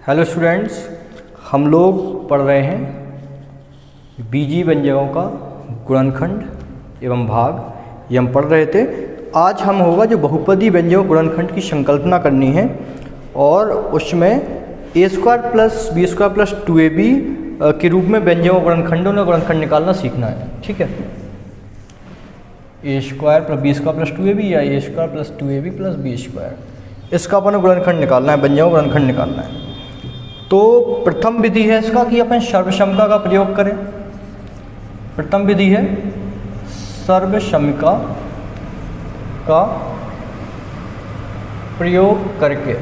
Hello students, हम लोग पढ़ रहे हैं बीजीय व्यंजकों का गुणनखंड एवं भाग। ये हम पढ़ रहे थे। आज हम होगा जो बहुपदी व्यंजकों गुणनखंड की संकल्पना करनी है और उसमें a square plus b square plus 2ab के रूप में व्यंजकों गुणनखंडों ने गुणनखंड निकालना सीखना है। ठीक है, a square plus b square plus 2ab या a square plus 2ab plus b square, इसका अपन गुणनखंड निकालना है, व्यंजकों गुणनखंड निकालना है। तो प्रथम विधि है इसका कि अपन सर्वसम्मिका का प्रयोग करें। प्रथम विधि है सर्वसम्मिका का प्रयोग करके।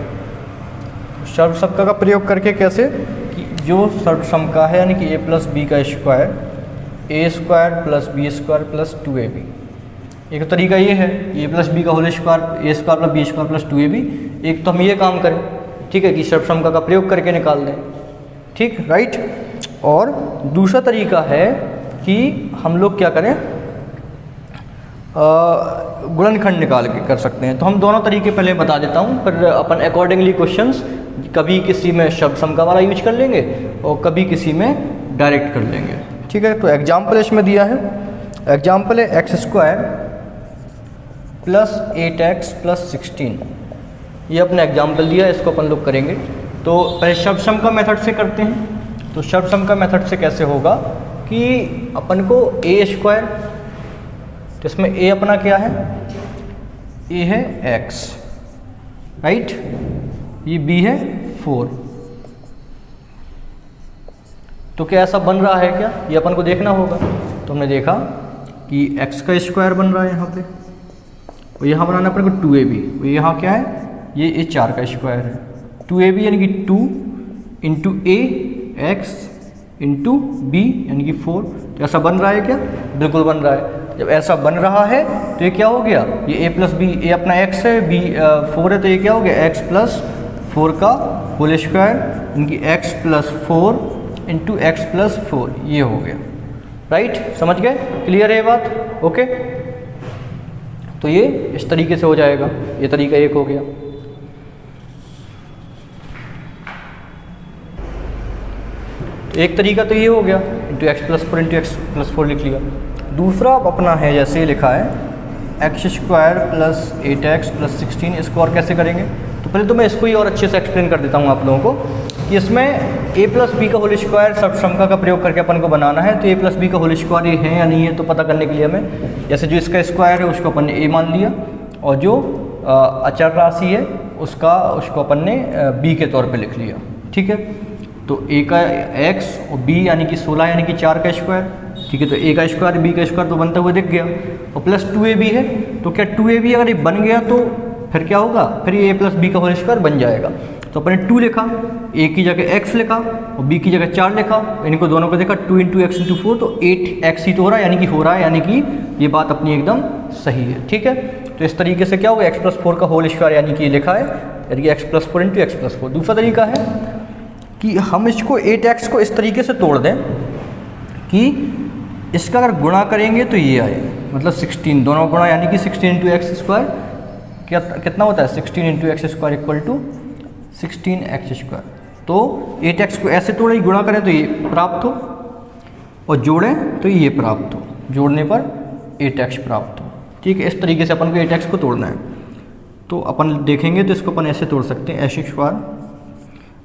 सर्वसम्मिका का प्रयोग करके कैसे कि जो सर्वसम्मिका है यानी कि a प्लस बी का square, a square plus b square plus 2ab। एक तरीका ये है ए प्लस बी का whole square, a square plus b square plus 2ab। एक तो हम ये काम करें, ठीक है, कि सर्वसम्मिका का प्रयोग करके निकाल दें। ठीक, राइट। और दूसरा तरीका है कि हम लोग क्या करें, गुणनखंड निकाल के कर सकते हैं। तो हम दोनों तरीके पहले बता देता हूँ, फिर अपन अकॉर्डिंगली क्वेश्चंस कभी किसी में सर्वसम्मिका वाला यूज कर लेंगे और कभी किसी में डायरेक्ट कर लेंगे। ठीक है, तो एग्जाम्पल इसमें दिया है। एग्जाम्पल है x square plus 8x plus 16। ये अपने एग्जाम्पल दिया है, इसको अपन लोग करेंगे। तो पहले सर्वसम्मिका मेथड से करते हैं। तो सर्वसम्मिका मेथड से कैसे होगा कि अपन को ए स्क्वायर, तो इसमें ए अपना क्या है, ए है x, राइट, ये b है 4। तो क्या ऐसा बन रहा है क्या, ये अपन को देखना होगा। तो हमने देखा कि x का स्क्वायर बन रहा है यहाँ पे, और यहाँ बनाना अपन को 2ab। यहाँ क्या है, ये 4 का स्क्वायर है। 2ab यानी कि 2 इंटू ए एक्स इंटू बी यानी कि 4। तो ऐसा बन रहा है क्या, बिल्कुल बन रहा है। जब ऐसा बन रहा है तो ये क्या हो गया, ये ए प्लस बी, ए अपना x है, बी 4 है, तो ये क्या हो गया x प्लस 4 का होल स्क्वायर यानी कि x plus 4 into x plus 4, ये हो गया। राइट, समझ गए, क्लियर है ये बात, ओके। तो ये इस तरीके से हो जाएगा, ये तरीका एक हो गया। एक तरीका तो ये हो गया, into x plus 4 into x plus 4 लिख लिया। दूसरा अपना है जैसे लिखा है x square plus 8x plus 16। इसको और कैसे करेंगे, तो पहले तो मैं इसको ही और अच्छे से एक्सप्लेन कर देता हूँ आप लोगों को कि इसमें a प्लस बी का होल स्क्वायर सर्वसम्मिका का प्रयोग करके अपन को बनाना है। तो a प्लस बी का होल स्क्वायर ये है या नहीं है, तो पता करने के लिए हमें जैसे जो इसका स्क्वायर है उसको अपन ने a मान लिया, और जो अचर राशि है उसको अपन ने b के तौर पे लिख लिया। ठीक है, तो a का x और b यानी कि 16 यानी कि 4 का स्क्वायर। ठीक है, तो a का स्क्वायर b का स्क्वायर तो बनता हुआ दिख गया, और प्लस 2ab है। तो क्या 2ab अगर ये बन गया तो फिर क्या होगा, फिर ये a प्लस बी का होल स्क्वायर बन जाएगा। तो अपने 2 लिखा, a की जगह x लिखा और b की जगह 4 लिखा, इनको दोनों को देखा 2 इंटू एक्स इंटू 4, तो 8x ही तो हो रहा है, यानी कि हो रहा है, यानी कि ये बात अपनी एकदम सही है। ठीक है, तो इस तरीके से क्या होगा, x प्लस 4 का होल स्क्वायर यानी कि ये लिखा है, यानी कि x plus 4 into x plus 4। दूसरा तरीका है कि हम इसको 8x को इस तरीके से तोड़ दें कि इसका अगर गुणा करेंगे तो ये आए, मतलब 16, दोनों गुणा यानी कि 16 इंटू एक्स स्क्वायर कितना होता है, 16 into x square equal to 16x square. तो 8x को ऐसे तोड़े, गुणा करें तो ये प्राप्त हो, और जोड़ें तो ये प्राप्त हो, जोड़ने पर 8x प्राप्त हो। ठीक है, इस तरीके से अपन को 8x को तोड़ना है। तो अपन देखेंगे तो इसको अपन ऐसे तोड़ सकते हैं, x स्क्वायर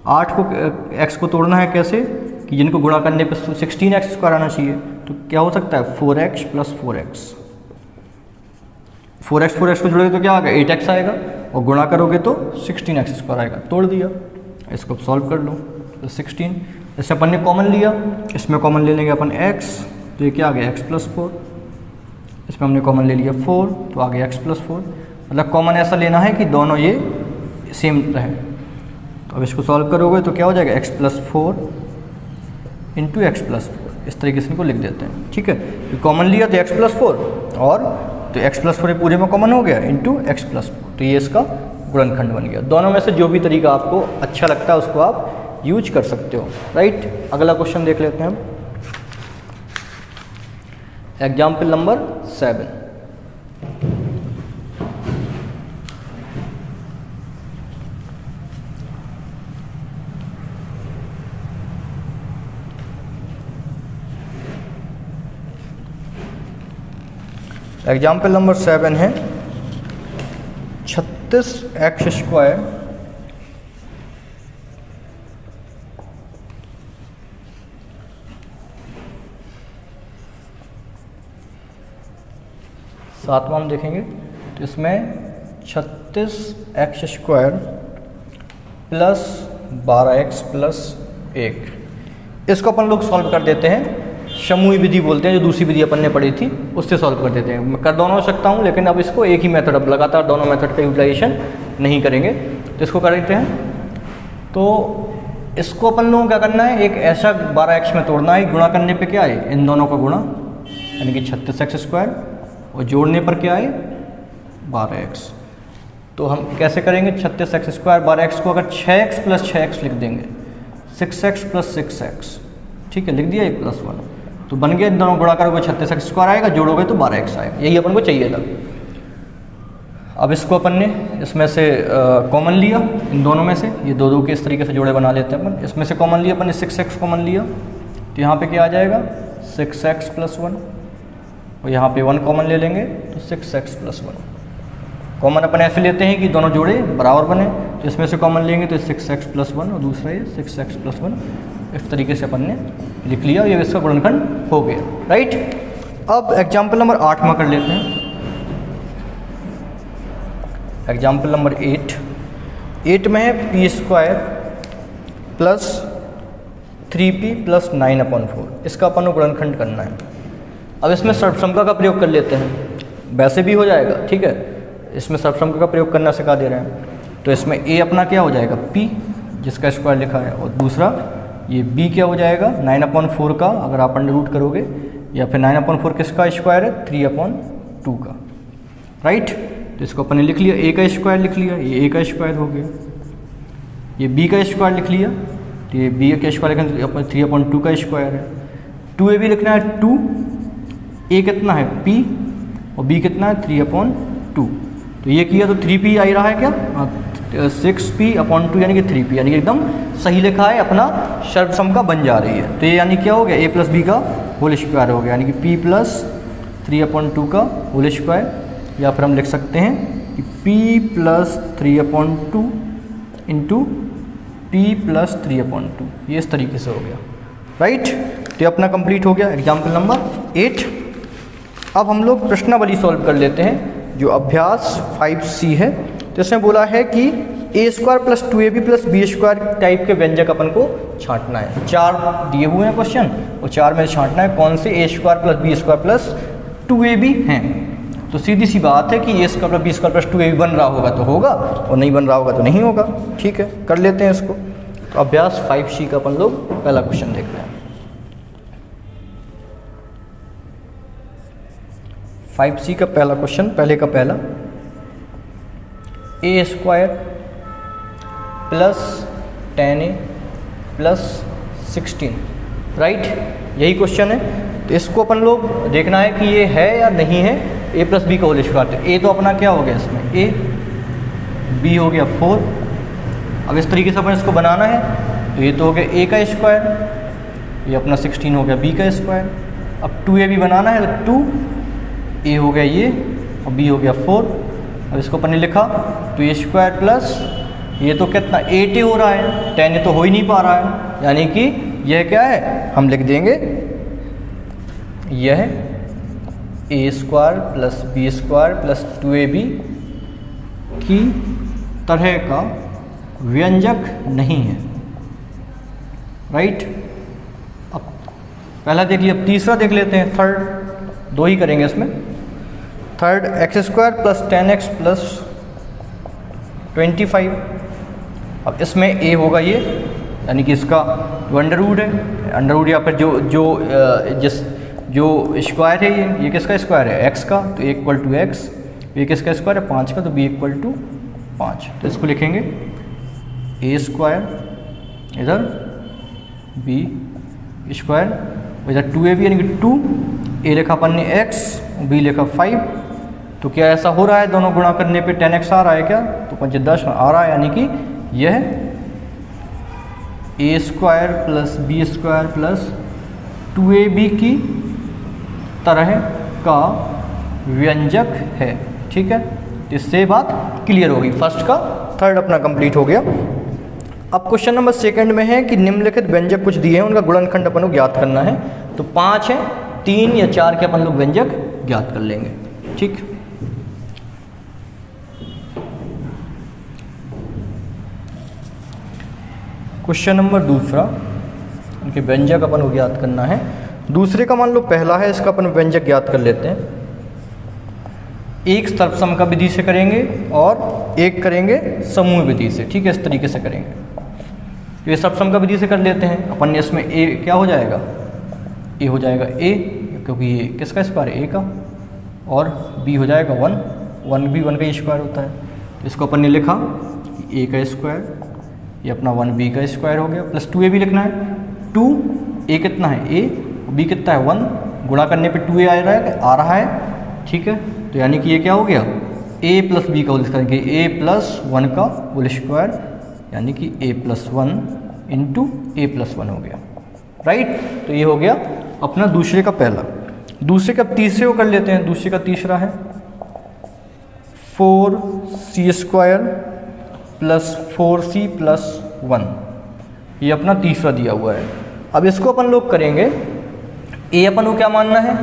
8 को x को तोड़ना है कैसे कि जिनको गुणा करने पर 16x स्क्वायर आना चाहिए। तो क्या हो सकता है, 4x प्लस 4x, 4x को जोड़ोगे तो क्या आएगा, 8x आएगा, और गुणा करोगे तो 16x स्क्वायर आएगा। तोड़ दिया, इसको सॉल्व कर लो। तो 16 इससे अपन ने कॉमन लिया, इसमें कॉमन ले लेंगे अपन x, तो ये क्या आ गया, x प्लस 4। इसमें हमने कॉमन ले लिया 4, तो आ गया x प्लस 4। मतलब कॉमन ऐसा लेना है कि दोनों ये सेम रहे। तो अब इसको सॉल्व करोगे तो क्या हो जाएगा, x plus 4 into x plus 4, इस तरीके से इनको लिख देते हैं। ठीक है, तो कॉमन लिया तो x प्लस 4, और तो x प्लस 4 पूरे में कॉमन हो गया इंटू एक्स प्लस 4, तो ये इसका गुणनखंड बन गया। दोनों में से जो भी तरीका आपको अच्छा लगता है उसको आप यूज कर सकते हो। राइट, अगला क्वेश्चन देख लेते हैं हम। Example number 7। एग्जाम्पल नंबर 7 है 36x² सातवां हम देखेंगे तो इसमें 36x² प्लस 12x प्लस 1, इसको अपन लोग सॉल्व कर देते हैं। समूही विधि बोलते हैं, जो दूसरी विधि अपन ने पढ़ी थी उससे सॉल्व कर देते हैं। मैं कर दोनों सकता हूँ, लेकिन अब इसको एक ही मेथड, अब लगातार दोनों मेथड का यूटिलाइजेशन नहीं करेंगे, तो इसको कर देते हैं। तो इसको अपन लोगों को क्या करना है, एक ऐसा 12x में तोड़ना है, गुणा करने पे क्या है इन दोनों का गुणा, यानी कि 36x², और जोड़ने पर क्या है 12x। तो हम कैसे करेंगे, 36x² 12x को अगर 6x प्लस 6x लिख देंगे, 6x प्लस 6x, ठीक है, लिख दिया 1 + 1, तो बन गया। इन दोनों गुणा करोगे 36x² आएगा, जोड़ोगे तो 12x आएगा, यही अपन को चाहिए था। अब इसको अपन ने इसमें से कॉमन लिया, इन दोनों में से, ये दो के इस तरीके से जोड़े बना लेते हैं अपन। इसमें से कॉमन लिया अपन ने, 6x कॉमन लिया, तो यहाँ पे क्या आ जाएगा 6x + 1, और यहाँ पे 1 कॉमन ले लेंगे तो 6x + 1। कॉमन अपन ऐसे लेते हैं कि दोनों जोड़े बराबर बने, तो इसमें से कॉमन लेंगे तो 6x + 1 और दूसरा ये 6x + 1, इस तरीके से अपन ने लिख लिया, ये इसका गुणनखंड हो गया, राइट। अब एग्जाम्पल नंबर 8 में कर लेते हैं। एग्जाम्पल नंबर 8 में है p² प्लस 3p प्लस 9/4, इसका अपन को गुणनखंड करना है। अब इसमें सर्वसम्मका का प्रयोग कर लेते हैं, वैसे भी हो जाएगा, ठीक है, इसमें सर्वसम्मका का प्रयोग करना सिखा दे रहे हैं। तो इसमें a अपना क्या हो जाएगा p, जिसका स्क्वायर लिखा है, और दूसरा ये b क्या हो जाएगा 9/4 का, अगर आप अंडर करोगे, या फिर 9/4 किसका स्क्वायर है 3/2 का, राइट। तो इसको अपन ने लिख लिया, a का स्क्वायर लिख लिया, ये a का स्क्वायर हो गया, ये b का स्क्वायर लिख लिया, तो ये b का स्क्वायर लिखा, अपन 3/2 का स्क्वायर है। 2a भी लिखना है 2, a कितना है p और b कितना है 3/2, तो ये किया तो 3p आ रहा है क्या, 6p/2 यानी कि 3p, यानी कि एकदम सही लिखा है, अपना सर्वसम्मका बन जा रही है। तो ये यानी क्या हो गया, a + b का होल स्क्वायर हो गया, यानी कि p + 3/2 का होल स्क्वायर, या फिर हम लिख सकते हैं कि p + 3/2 इंटू p + 3/2, ये इस तरीके से हो गया, राइट। तो ये अपना कंप्लीट हो गया एग्जाम्पल नंबर 8। अब हम लोग प्रश्नावली सॉल्व कर लेते हैं, जो अभ्यास 5C है। तो इसमें बोला है कि a² + 2ab + b² टाइप के व्यंजक अपन को छांटना है। 4 दिए हुए हैं क्वेश्चन, और 4 में छांटना है कौन से a² + b² + 2ab हैं। तो सीधी सी बात है कि a² + b² + 2ab बन रहा होगा तो होगा, और नहीं बन रहा होगा तो नहीं होगा, ठीक है, कर लेते हैं इसको। तो अभ्यास 5C का अपन लोग पहला क्वेश्चन देखते हैं। 5C का पहला क्वेश्चन, पहले का पहला, a² plus 10a plus 16, right, यही क्वेश्चन है। तो इसको अपन लोग देखना है कि ये है या नहीं है a + b का होल स्क्वायर। तो a तो अपना क्या हो गया इसमें a, b हो गया 4। अब इस तरीके से अपन इसको बनाना है, तो ये तो हो गया a का स्क्वायर, ये अपना 16 हो गया b का स्क्वायर। अब 2ab बनाना है, तो 2a हो गया ये, और b हो गया 4। अब इसको अपन ने लिखा तो a² प्लस ये तो कितना 8 हो रहा है, 10 तो हो ही नहीं पा रहा है, यानी कि यह क्या है, हम लिख देंगे यह a² plus b² plus 2ab की तरह का व्यंजक नहीं है, राइट। अब पहला देख लिया, अब तीसरा देख लेते हैं, थर्ड, 2 ही करेंगे इसमें। Third x² plus 10x plus 25। अब इसमें a होगा ये, यानी कि इसका जो अंडर है, अंडर या फिर जो स्क्वायर है, ये किसका स्क्वायर है x का, तो a = x, ये किसका स्क्वायर है 5 का, तो b = 5। तो इसको लिखेंगे a² इधर b², इधर 2ab यानी कि 2, a लिखा अपन ने x, b लिखा 5। तो क्या ऐसा हो रहा है, दोनों गुणा करने पे 10x आ रहा है क्या, तो 5 आ रहा है, यानी कि यह a² plus b² plus 2ab की तरह का व्यंजक है। ठीक है, इससे बात क्लियर होगी। फर्स्ट का थर्ड अपना कंप्लीट हो गया। अब क्वेश्चन नंबर सेकंड में है कि निम्नलिखित व्यंजक कुछ दिए हैं, उनका गुणनखंड अपन को ज्ञात करना है। तो 5 है, 3 या 4 के अपन लोग व्यंजक ज्ञात कर लेंगे। ठीक, क्वेश्चन नंबर दूसरा, इनके व्यंजक अपन को ज्ञात करना है। दूसरे का मान लो पहला है, इसका अपन व्यंजक ज्ञात कर लेते हैं। एक सर्वसम विधि से करेंगे और एक करेंगे समूह विधि से। ठीक है, इस तरीके से करेंगे। ये सर्वसम विधि से कर लेते हैं अपन ने। इसमें ए क्या हो जाएगा, ए हो जाएगा ए, क्योंकि ये किसका स्क्वायर है, ए का, और बी हो जाएगा 1, 1 भी 1 का स्क्वायर होता है। इसको अपन ने लिखा ए का स्क्वायर, ये अपना 1b का स्क्वायर हो गया, प्लस 2a भी लिखना है। 2 a कितना है a, b कितना है 1, गुणा करने पे 2a आ रहा है। ठीक है, तो यानी कि ये क्या हो गया, a प्लस b का होल स्क्वायर, a प्लस 1 का होल स्क्वायर, यानी कि a plus 1 into a plus 1 हो गया। राइट, तो ये हो गया अपना दूसरे का पहला। दूसरे का तीसरे को कर लेते हैं। दूसरे का तीसरा है 4c square plus 4c plus 1, ये अपना तीसरा दिया हुआ है। अब इसको अपन लोग करेंगे, ए अपन को क्या मानना है,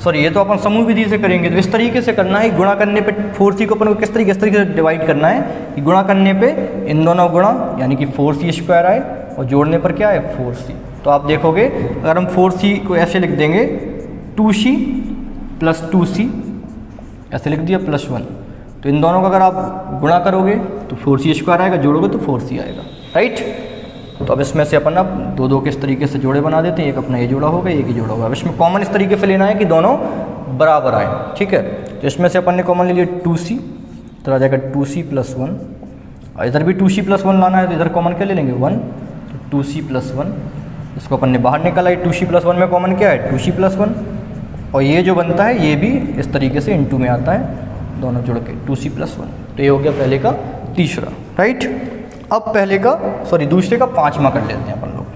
सॉरी ये तो अपन समूह विधि से करेंगे। तो इस तरीके से करना है, गुणा करने पे 4c को अपन को किस तरीके से डिवाइड करना है कि गुणा करने पे इन दोनों गुणा यानी कि 4c स्क्वायर आए, और जोड़ने पर क्या है 4c। तो आप देखोगे अगर हम 4c को ऐसे लिख देंगे 2c प्लस 2c, ऐसे लिख दिया प्लस 1, तो इन दोनों का अगर आप गुणा करोगे तो 4c स्क्वायर आएगा, जोड़ोगे तो 4c आएगा। राइट, तो अब इसमें से अपन अब दो दो किस तरीके से जोड़े बना देते हैं। एक अपना ये जोड़ा होगा, एक ही जोड़ा होगा। अब इसमें कॉमन इस तरीके से लेना है कि दोनों बराबर आए। ठीक है, तो इसमें से अपन ने कॉमन ले लिया 2c, तो आ जाएगा 2c प्लस 1, और इधर भी 2c प्लस 1 लाना है, तो इधर कॉमन क्या ले लेंगे 1, तो 2c प्लस 1। इसको अपन ने बाहर निकाला है, 2c प्लस 1 में कॉमन क्या है 2c प्लस 1, और ये जो बनता है ये भी इस तरीके से इनटू में आता है, दोनों जोड़ के 2c प्लस 1। तो ये हो गया पहले का तीसरा। राइट, अब पहले का सॉरी दूसरे का पांचवा कर लेते हैं अपन लोग।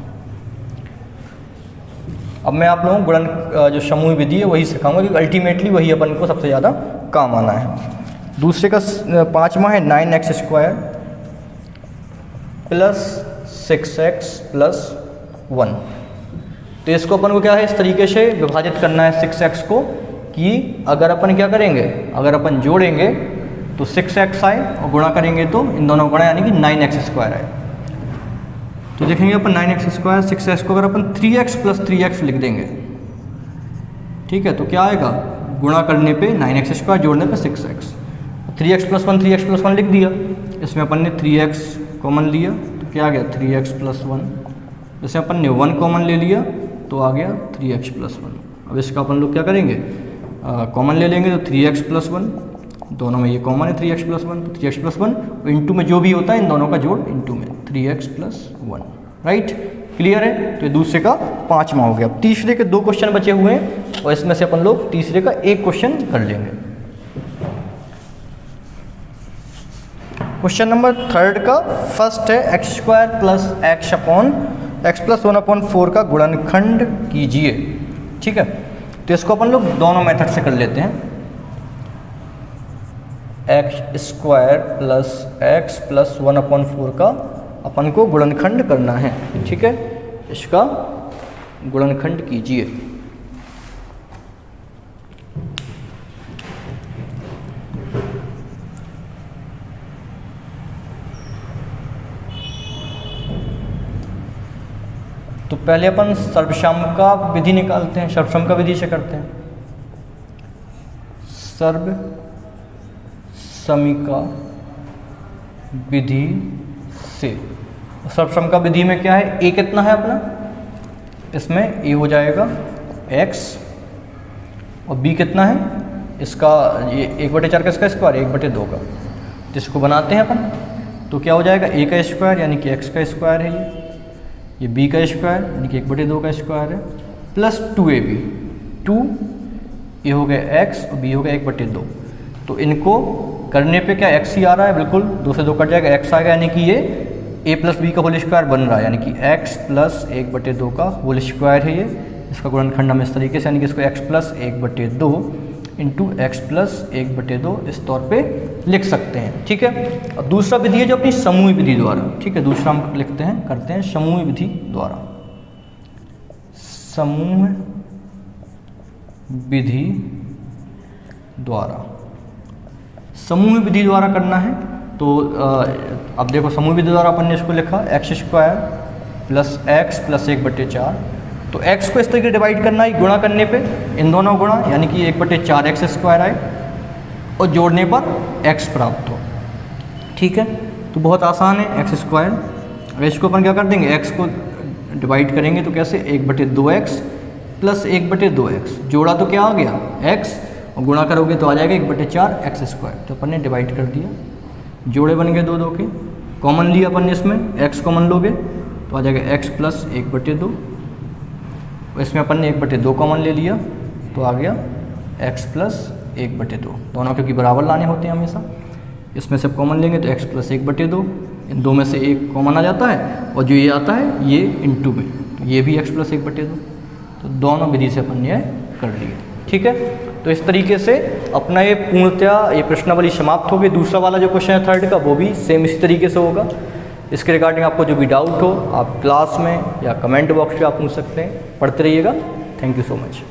अब मैं आप लोगों को गुणन जो समूह विधि है वही सिखाऊंगा, क्योंकि अल्टीमेटली वही अपन को सबसे ज़्यादा काम आना है। दूसरे का पांचवा है 9x square plus 6x plus 1। तो इसको अपन को क्या है इस तरीके से विभाजित करना है 6x को, कि अगर अपन क्या करेंगे, अगर अपन जोड़ेंगे तो 6x आए और गुणा करेंगे तो इन दोनों गुणा यानी कि 9x स्क्वायर आए। तो देखेंगे अपन 9x स्क्वायर 6x को अगर अपन 3x प्लस 3x लिख देंगे, ठीक है, तो क्या आएगा, गुणा करने पे 9x स्क्वायर, जोड़ने पे 6x, 3x प्लस 1 लिख दिया। इसमें अपन ने 3x कॉमन लिया तो क्या आ गया 3x प्लस 1। जैसे अपन ने 1 कॉमन ले लिया तो आ गया 3x प्लस 1। अब इसका अपन लोग क्या करेंगे, कॉमन ले लेंगे तो 3x प्लस 1, दोनों में ये कॉमन है 3x प्लस 1, तो 3x प्लस 1 इंटू में जो भी होता है इन दोनों का जोड़ इंटू में 3x प्लस 1। राइट, क्लियर है। तो ये दूसरे का पांचवा हो गया। अब तीसरे के 2 क्वेश्चन बचे हुए हैं और इसमें से अपन लोग तीसरे का एक क्वेश्चन कर लेंगे। क्वेश्चन नंबर थर्ड का फर्स्ट है x square plus x plus 1/4 का गुणनखंड कीजिए। ठीक है, तो इसको अपन लोग दोनों मेथड से कर लेते हैं। x स्क्वायर प्लस 1/4 का अपन को गुणनखंड करना है। ठीक है, इसका गुणनखंड कीजिए। तो पहले अपन सर्वसम्मिका विधि निकालते हैं, सर्वसम्मिका विधि से करते हैं। सर्वसम्मिका विधि से, सर्वसम्मिका विधि में क्या है, a कितना है अपना, इसमें a हो जाएगा x और b कितना है इसका, ये 1/4 का इसका स्क्वायर 1/2 का, जिसको बनाते हैं अपन तो क्या हो जाएगा a का स्क्वायर यानी कि x का स्क्वायर है, ये b का स्क्वायर यानी कि 1/2 का स्क्वायर है, प्लस 2ab, 2 ये हो गया x और b हो गया 1/2। तो इनको करने पे क्या x ही आ रहा है, बिल्कुल 2 से 2 कट जाएगा, x आएगा, यानी कि ये a प्लस b का होल स्क्वायर बन रहा है, यानी कि x प्लस 1/2 का होल स्क्वायर है ये। इसका गुणनखंड हम इस तरीके से, यानी कि इसको x plus 1/2 into x plus 1/2 इस तौर पे लिख सकते हैं। ठीक है, और दूसरा विधि है जो अपनी समूह विधि द्वारा। ठीक है, दूसरा हम लिखते हैं, करते हैं समूह विधि द्वारा। समूह विधि द्वारा, समूह विधि द्वारा करना है तो अब देखो समूह विधि द्वारा अपन ने इसको लिखा x² प्लस एक्स प्लस 1/4। तो x को इस तरीके डिवाइड करना है गुणा करने पे, इन दोनों गुणा यानी कि 1/4x² आए और जोड़ने पर x प्राप्त हो। ठीक है, तो बहुत आसान है x²। अब इसको अपन क्या कर देंगे, x को डिवाइड करेंगे तो कैसे 1/2x प्लस 1/2x, जोड़ा तो क्या आ गया x और गुणा करोगे तो आ जाएगा 1/4x²। तो अपन ने डिवाइड कर दिया, जोड़े बन गए दो के, कॉमन लिया अपन ने इसमें, x कॉमन लोगे तो आ जाएगा x प्लस 1/2, इसमें अपन ने 1/2 कॉमन ले लिया तो आ गया x प्लस 1/2। दोनों क्योंकि बराबर लाने होते हैं हमेशा, इसमें से कॉमन लेंगे तो x प्लस 1/2, इन दो में से एक कॉमन आ जाता है और जो ये आता है ये इंटू में, तो ये भी x प्लस 1/2। तो दोनों विधि से अपन ने कर लिए। ठीक है, तो इस तरीके से अपना ये पूर्णतया ये प्रश्नावली समाप्त हो गई। दूसरा वाला जो क्वेश्चन है थर्ड का, वो भी सेम इसी तरीके से होगा। इसके रिगार्डिंग आपको जो भी डाउट हो आप क्लास में या कमेंट बॉक्स में आप पूछ सकते हैं। पढ़ते रहिएगा। Thank you so much.